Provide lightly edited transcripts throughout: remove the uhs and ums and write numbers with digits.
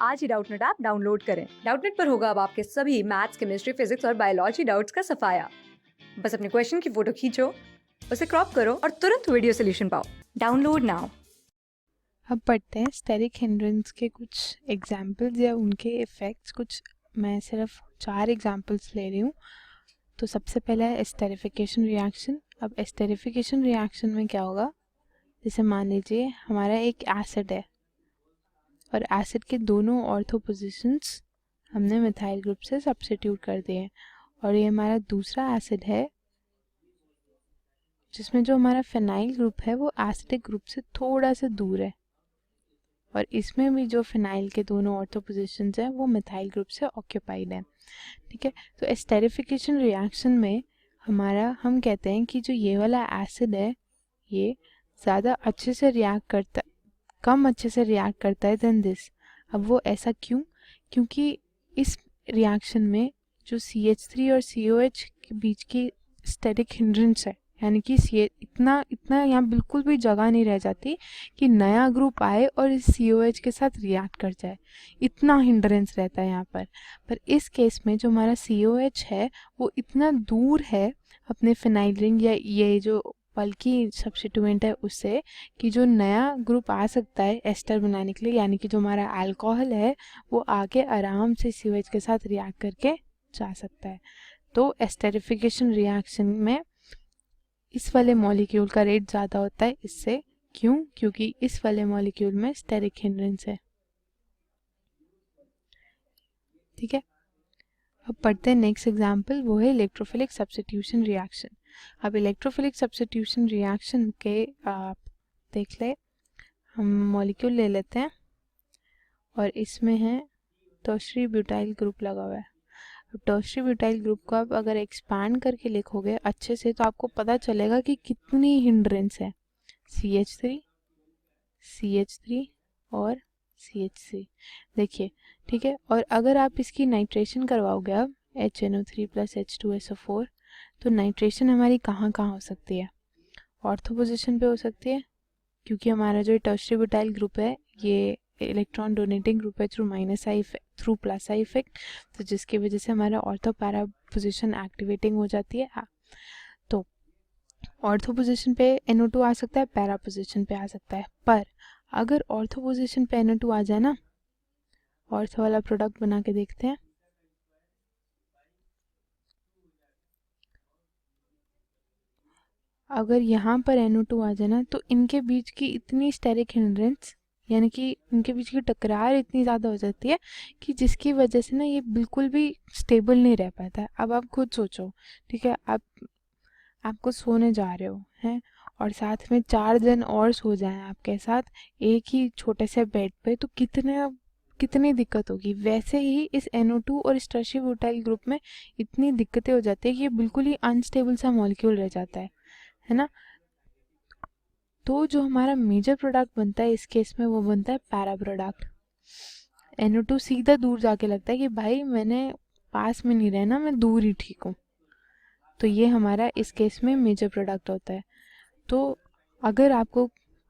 आज ही Doubtnut app download करें। Doubtnut पर होगा अब आपके सभी मैथ्स, केमिस्ट्री, फिजिक्स और बायोलॉजी डाउट्स का सफाया। बस अपने क्वेश्चन की फोटो खींचो, उसे क्रॉप करो और तुरंत वीडियो सोल्यूशन पाओ। Download now. अब पढ़ते हैं स्टेरिक हिंड्रेंस के कुछ एग्जाम्पल्स या उनके इफ़ेक्ट्स। कुछ मैं सिर्फ 4 एग्जाम्पल्स ले रही हूँ। तो सबसे पहला है एस्टेरिफिकेशन रिएक्शन। अब एस्टेरिफिकेशन रिएक्शन में क्या होगा, जैसे मान लीजिए हमारा एक एसिड है और एसिड के दोनों ऑर्थो पोजिशंस हमने मिथाइल ग्रुप से सब्स्टिट्यूट कर दिए हैं, और ये हमारा दूसरा एसिड है जिसमें जो हमारा फिनाइल ग्रुप है वो एसिडिक ग्रुप से थोड़ा सा दूर है, और इसमें भी जो फिनाइल के दोनों ऑर्थो पोजिशंस हैं वो मिथाइल ग्रुप से ऑक्यूपाइड हैं। ठीक है, तो एस्टेरिफिकेशन रिएक्शन में हम कहते हैं कि जो ये वाला एसिड है ये ज़्यादा अच्छे से रिएक्ट करता, कम अच्छे से रिएक्ट करता है देन दिस। अब वो ऐसा क्यों? क्योंकि इस रिएक्शन में जो CH3 और COH के बीच की स्टेरिक हिंड्रेंस है, यानी कि इतना यहाँ बिल्कुल भी जगह नहीं रह जाती कि नया ग्रुप आए और इस COH के साथ रिएक्ट कर जाए, इतना हिंड्रेंस रहता है यहाँ पर इस केस में जो हमारा COH है वो इतना दूर है अपने फिनाइल रिंग या ये जो बल्कि सब्स्टिट्यूएंट है उससे, कि जो नया ग्रुप आ सकता है एस्टर बनाने के लिए, यानी कि जो हमारा अल्कोहल है वो आगे आराम से COH के साथ रिएक्ट करके जा सकता है। तो एस्टेरिफिकेशन रिएक्शन में इस वाले मॉलिक्यूल का रेट ज़्यादा होता है इससे। क्यों? क्योंकि इस वाले मॉलिक्यूल में स्टेरिक हिंड्रेंस है। ठीक है, अब पढ़ते हैं नेक्स्ट एग्जाम्पल, वो है इलेक्ट्रोफिलिक सब्स्टिट्यूशन रिएक्शन। अब इलेक्ट्रोफिलिक सब्स्टिट्यूशन रिएक्शन के आप देख ले, हम मॉलिक्यूल ले लेते हैं और इसमें है टर्शियरी ब्यूटाइल ग्रुप लगा हुआ है। अब टर्शियरी ब्यूटाइल ग्रुप को आप अगर एक्सपैंड करके लिखोगे अच्छे से तो आपको पता चलेगा कि कितनी हिंड्रेंस है, CH3 CH3 और CH3। देखिए, ठीक है, और अगर आप इसकी नाइट्रेशन करवाओगे अब HNO3 + H2SO4, तो नाइट्रेशन हमारी कहाँ कहाँ हो सकती है? ऑर्थो पोजिशन पे हो सकती है, क्योंकि हमारा जो टर्शियरी ब्यूटाइल ग्रुप है ये इलेक्ट्रॉन डोनेटिंग ग्रुप है थ्रू प्लस आई इफेक्ट, तो जिसकी वजह से हमारा ऑर्थो पैरा पोजिशन एक्टिवेटिंग हो जाती है। तो ऑर्थो पोजिशन पे NO2 आ सकता है, पैरा पोजिशन पे आ सकता है, पर अगर ऑर्थो पोजिशन पे NO2 आ जाए ना, ऑर्थो वाला प्रोडक्ट बना के देखते हैं। अगर यहाँ पर NO2 आ जाए ना तो इनके बीच की इतनी स्टेरिक हिंड्रेंस, यानी कि इनके बीच की टकरार इतनी ज़्यादा हो जाती है कि जिसकी वजह से ना ये बिल्कुल भी स्टेबल नहीं रह पाता है। अब आप खुद सोचो, ठीक है, आपको सोने जा रहे हो हैं और साथ में 4 जन और सो जाएं आपके साथ एक ही छोटे से बेड पे, तो कितनी दिक्कत होगी। वैसे ही इस NO2 और इस टर्शियरी ब्यूटाइल ग्रुप में इतनी दिक्कतें हो जाती है कि ये बिल्कुल ही अनस्टेबल सा मॉलिक्यूल रह जाता है ना। तो जो हमारा मेजर प्रोडक्ट बनता है इस केस में वो बनता है पैरा प्रोडक्ट। NO2 सीधा दूर जाके लगता है कि भाई मैंने पास में नहीं रहना, मैं दूर ही ठीक हूँ। तो ये हमारा इस केस में मेजर प्रोडक्ट होता है। तो अगर आपको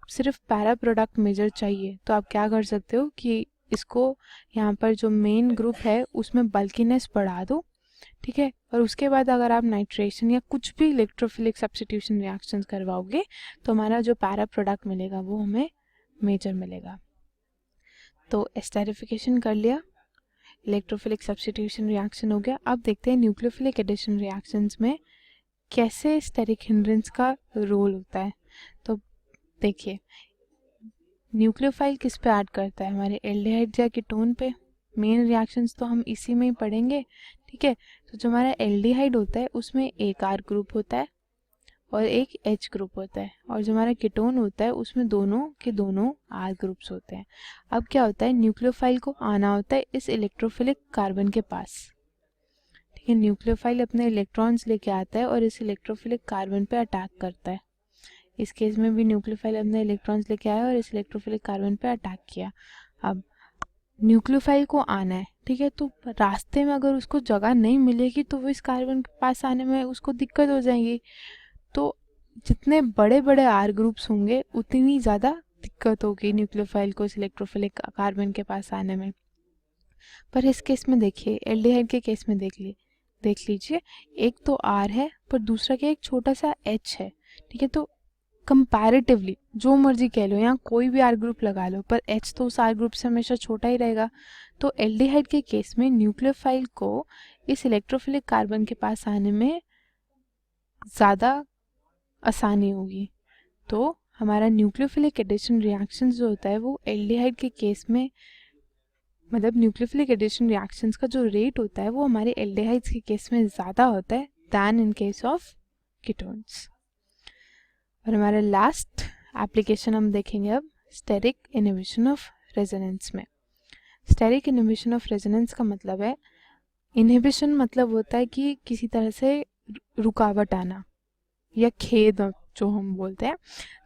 सिर्फ पैरा प्रोडक्ट मेजर चाहिए तो आप क्या कर सकते हो कि इसको यहाँ पर जो मेन ग्रुप है उसमें बल्कीनेस बढ़ा दो, ठीक है, और उसके बाद अगर आप नाइट्रेशन या कुछ भी इलेक्ट्रोफिलिक सब्स्टिट्यूशन रिएक्शंस करवाओगे तो हमारा जो पैरा प्रोडक्ट मिलेगा वो हमें मेजर मिलेगा। तो एस्टेरिफिकेशन कर लिया, इलेक्ट्रोफिलिक सब्स्टिट्यूशन रिएक्शन हो गया। अब देखते हैं न्यूक्लियोफिलिक एडिशन रिएक्शंस में कैसे स्टेरिक हिंड्रेंस का रोल होता है। तो देखिए, न्यूक्लियोफाइल किस पे ऐड करता है? हमारे एल्डिहाइड या कीटोन पे। मेन रिएक्शंस तो हम इसी में ही पढ़ेंगे, ठीक है। तो जो हमारा एल्डिहाइड होता है उसमें एक R ग्रुप होता है और एक H ग्रुप होता है, और जो हमारा कीटोन होता है उसमें दोनों के दोनों R ग्रुप्स होते हैं। अब क्या होता है, न्यूक्लियोफाइल को आना होता है इस इलेक्ट्रोफिलिक कार्बन के पास, ठीक है। न्यूक्लियोफाइल अपने इलेक्ट्रॉन्स लेके आता है और इस इलेक्ट्रोफिलिक कार्बन पे अटैक करता है। इस केस में भी न्यूक्लियोफाइल अपने इलेक्ट्रॉन्स लेके आया और इस इलेक्ट्रोफिलिक कार्बन पे अटैक किया। अब न्यूक्लियोफाइल को आना है, ठीक है, तो रास्ते में अगर उसको जगह नहीं मिलेगी तो वो इस कार्बन के पास आने में उसको दिक्कत हो जाएगी। तो जितने बड़े बड़े R ग्रुप्स होंगे उतनी ज़्यादा दिक्कत होगी न्यूक्लियोफाइल को इस इलेक्ट्रोफिलिक कार्बन के पास आने में। पर इस केस में देखिए, एल्डिहाइड के केस में देख लीजिए, एक तो R है पर दूसरा क्या, एक छोटा सा H है, ठीक है। तो कंपैरेटिवली जो मर्जी कह लो, यहाँ कोई भी R ग्रुप लगा लो, पर H तो उस R ग्रुप से हमेशा छोटा ही रहेगा। तो एल्डिहाइड के केस में न्यूक्लियोफाइल को इस इलेक्ट्रोफिलिक कार्बन के पास आने में ज़्यादा आसानी होगी। तो हमारा न्यूक्लियोफिलिक एडिशन रिएक्शन जो होता है वो एल्डिहाइड के केस में, मतलब न्यूक्लियोफिलिक एडिशन रिएक्शंस का जो रेट होता है वो हमारे एल्डिहाइड्स के केस में ज़्यादा होता है than in case of ketones. और हमारा लास्ट एप्लीकेशन हम देखेंगे अब स्टेरिक इनहिबिशन ऑफ रेजोनेंस में। स्टेरिक इनहिबिशन ऑफ रेजोनेंस का मतलब है, इनहिबिशन मतलब होता है कि किसी तरह से रुकावट आना या खेद जो हम बोलते हैं।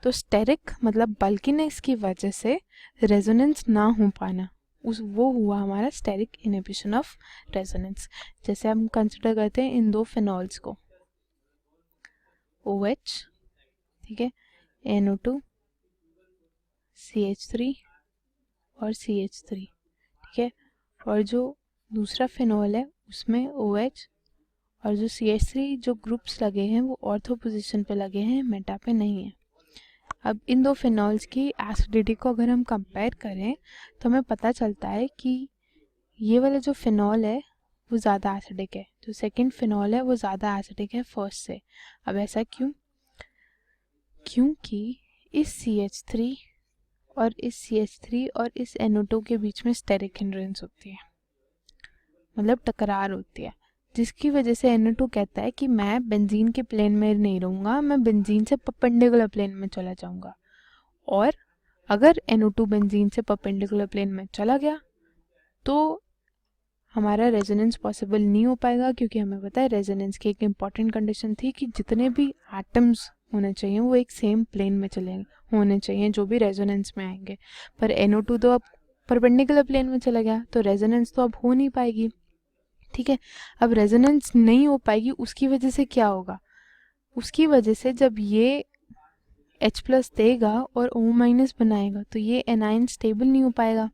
तो स्टेरिक मतलब बल्कीनेस की वजह से रेजोनेंस ना हो पाना, वो हुआ हमारा स्टेरिक इनहिबिशन ऑफ रेजोनेंस। जैसे हम कंसिडर करते हैं इन दो फिनॉल्स को, OH, ठीक है, NO2, CH3 और CH3, ठीक है। और जो दूसरा फिनॉल है उसमें OH और जो CH3 जो ग्रुप्स लगे हैं वो ऑर्थो पोजीशन पे लगे हैं, मेटा पे नहीं है। अब इन दो फिनॉल्स की एसिडिटी को अगर हम कंपेयर करें तो हमें पता चलता है कि ये वाला जो फिनॉल है वो ज़्यादा एसिडिक है, जो सेकंड फिनॉल है वो ज़्यादा एसिडिक है फर्स्ट से। अब ऐसा क्यों? क्योंकि इस CH3 और इस NO2 के बीच में स्टेरिक हिंड्रेंस होती है, मतलब टकरार होती है, जिसकी वजह से NO2 कहता है कि मैं बेंजीन के प्लेन में नहीं रहूँगा, मैं बेंजीन से परपेंडिकुलर प्लेन में चला जाऊँगा। और अगर NO2 बेंजीन से परपेंडिकुलर प्लेन में चला गया तो हमारा रेजोनेंस पॉसिबल नहीं हो पाएगा, क्योंकि हमें पता है रेजोनेंस की एक इम्पॉर्टेंट कंडीशन थी कि जितने भी एटम्स होने चाहिए वो एक सेम प्लेन में चले होने चाहिए जो भी रेजोनेंस में आएंगे। पर NO2 तो अब परपेंडिकुलर प्लेन में चला गया तो रेजोनेंस तो अब हो नहीं पाएगी, ठीक है। अब रेजोनेंस नहीं हो पाएगी, उसकी वजह से क्या होगा? उसकी वजह से जब ये H+ देगा और O- बनाएगा तो ये एनायन स्टेबल नहीं हो पाएगा।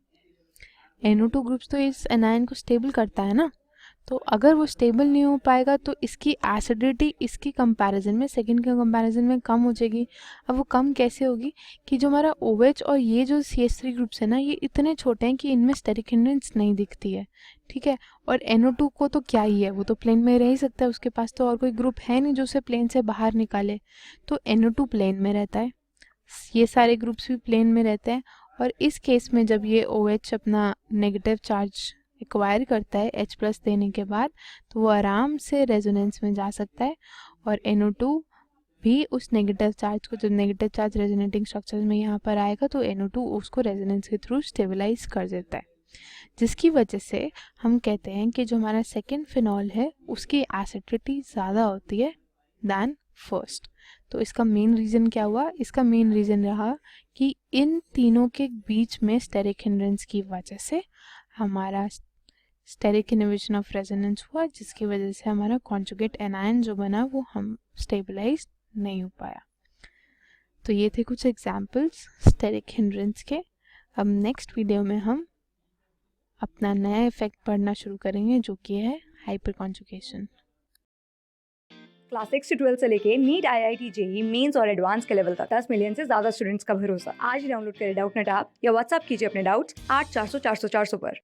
NO2 ग्रुप्स तो इस एनायन को स्टेबल करता है ना, तो अगर वो स्टेबल नहीं हो पाएगा तो इसकी एसिडिटी इसकी कंपैरिजन में, सेकंड के कंपैरिजन में कम हो जाएगी। अब वो कम कैसे होगी कि जो हमारा OH और ये जो CH3 ग्रुप्स है ना, ये इतने छोटे हैं कि इनमें स्टेरिक हिंड्रेंस नहीं दिखती है, ठीक है। और NO2 को तो क्या ही है, वो तो प्लेन में रह ही सकता है, उसके पास तो और कोई ग्रुप है नहीं जो उसे प्लेन से बाहर निकाले। तो NO2 प्लेन में रहता है, ये सारे ग्रुप्स भी प्लेन में रहते हैं। और इस केस में जब ये OH अपना नेगेटिव चार्ज एक्वायर करता है H+ देने के बाद, तो वो आराम से रेजोनेंस में जा सकता है और NO2 भी उस नेगेटिव चार्ज को, जब नेगेटिव चार्ज रेजोनेटिंग स्ट्रक्चर में यहाँ पर आएगा तो NO2 उसको रेजोनेंस के थ्रू स्टेबलाइज कर देता है, जिसकी वजह से हम कहते हैं कि जो हमारा सेकेंड फिनॉल है उसकी एसिडिटी ज़्यादा होती है दैन फर्स्ट। तो इसका मेन रीज़न क्या हुआ? इसका मेन रीज़न रहा कि इन तीनों के बीच में स्टेरिक हिंड्रेंस की वजह से हमारा स्टेरिक इनहिबिशन ऑफ रेजोनेंस हुआ, जिसकी वजह से हमारा कॉन्जुगेट एनायन जो बना वो हम स्टेबलाइज नहीं हो पाया। तो ये थे कुछ एग्जाम्पल्स स्टेरिक हिंड्रेंस के। अब नेक्स्ट वीडियो में हम अपना नया इफेक्ट पढ़ना शुरू करेंगे जो कि है हाइपर कॉन्जुगेशन। क्लास 6 से 12 से लेके नीट, IIT, JEE मेंस और एडवांस के लेवल तक 10 मिलियन से ज्यादा स्टूडेंट्स का भरोसा। आज ही डाउनलोड करें डाउटनेट ऐप या व्हाट्सएप कीजिए अपने डाउट्स 8400 400 400 पर।